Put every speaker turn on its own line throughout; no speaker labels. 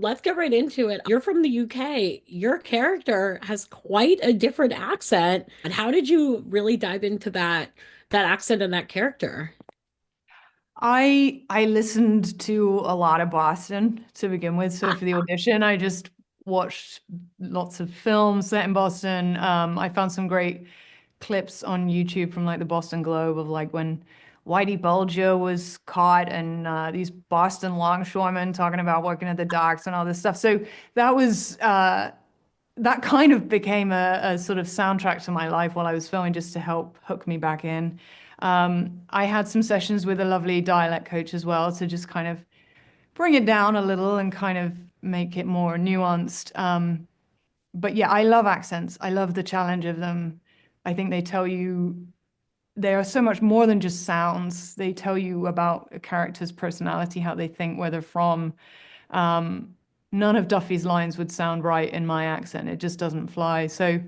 let's get right into it. You're from the UK. Your character has quite a different accent. And how did you really dive into that accent and that character?
I listened to a lot of Boston to begin with. So for the audition, I just watched lots of films set in Boston. I found some great clips on YouTube from like the Boston Globe of like when Whitey Bulger was caught and these Boston longshoremen talking about working at the docks and all this stuff. So that was that kind of became a sort of soundtrack to my life while I was filming just to help hook me back in. I had some sessions with a lovely dialect coach as well to just kind of bring it down a little and kind of make it more nuanced. But yeah, I love accents. I love the challenge of them. I think they tell you they are so much more than just sounds. They tell you about a character's personality, how they think, where they're from. Um, None of Duffy's lines would sound right in my accent. It just doesn't fly. So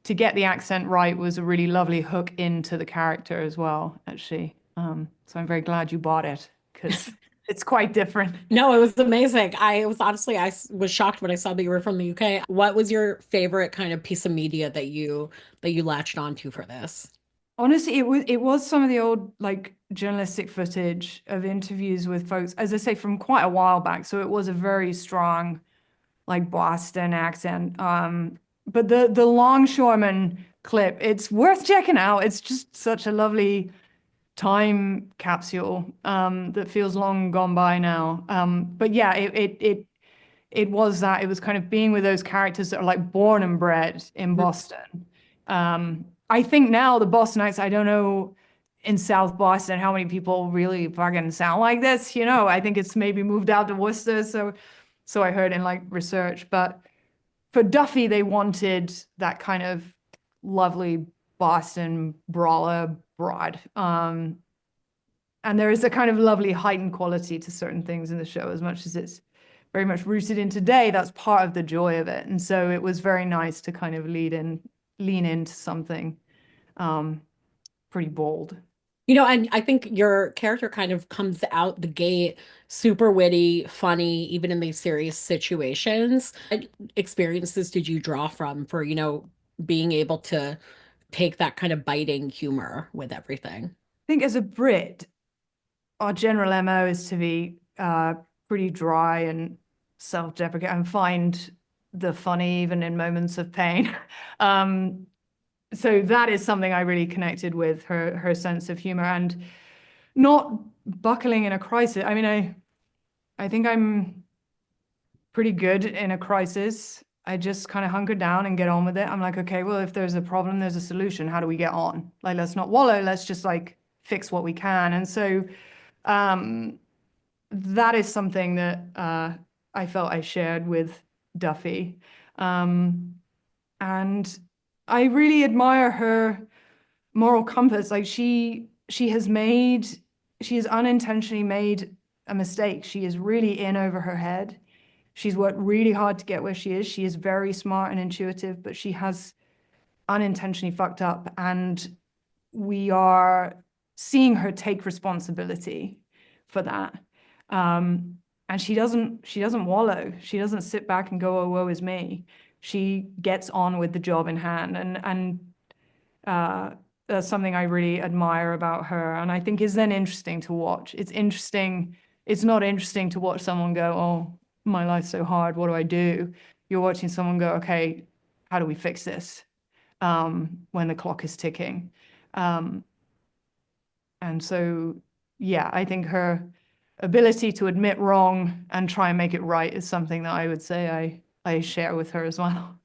to get the accent right was a really lovely hook into the character as well, actually. So I'm very glad you bought it because it's quite different.
No, it was amazing. I was shocked when I saw that you were from the UK. What was your favorite kind of piece of media that you latched onto for this?
Honestly, it was some of the old like journalistic footage of interviews with folks, as I say, from quite a while back. So it was a very strong like Boston accent. But the longshoreman clip, it's worth checking out. It's just such a lovely time capsule that feels long gone by now. But yeah, it was that. It was kind of being with those characters that are like born and bred in Boston. I think now the Boston accent, I don't know in South Boston how many people really fucking sound like this. I think it's maybe moved out to Worcester, so I heard in like research. But for Duffy, they wanted that kind of lovely Boston brawler broad. And there is a kind of lovely heightened quality to certain things in the show, as much as it's very much rooted in today. That's part of the joy of it. And so it was very nice to kind of lean into something um, pretty bold.
And I think your character kind of comes out the gate super witty, funny, even in these serious situations. What experiences did you draw from for, being able to take that kind of biting humor with everything?
I think as a Brit, our general MO is to be pretty dry and self-deprecating and find the funny even in moments of pain. Um, so that is something I really connected with her sense of humor and not buckling in a crisis. I mean, I think I'm pretty good in a crisis. I just kind of hunker down and get on with it. I'm like, okay, well, if there's a problem, there's a solution. How do we get on? Like, let's not wallow. Let's just like fix what we can. And so um, that is something that I felt I shared with Duffy. Um, and I really admire her moral compass. Like she has unintentionally made a mistake. She is really in over her head. She's worked really hard to get where she is. She is very smart and intuitive, but she has unintentionally fucked up. And we are seeing her take responsibility for that. And she doesn't wallow. She doesn't sit back and go, oh, woe is me. She gets on with the job in hand. And that's something I really admire about her. And I think is then interesting to watch. It's interesting. It's not interesting to watch someone go, oh, my life's so hard. What do I do? You're watching someone go, okay, how do we fix this? When the clock is ticking. Um, and so, yeah, I think her ability to admit wrong and try and make it right is something that I would say I share with her as well.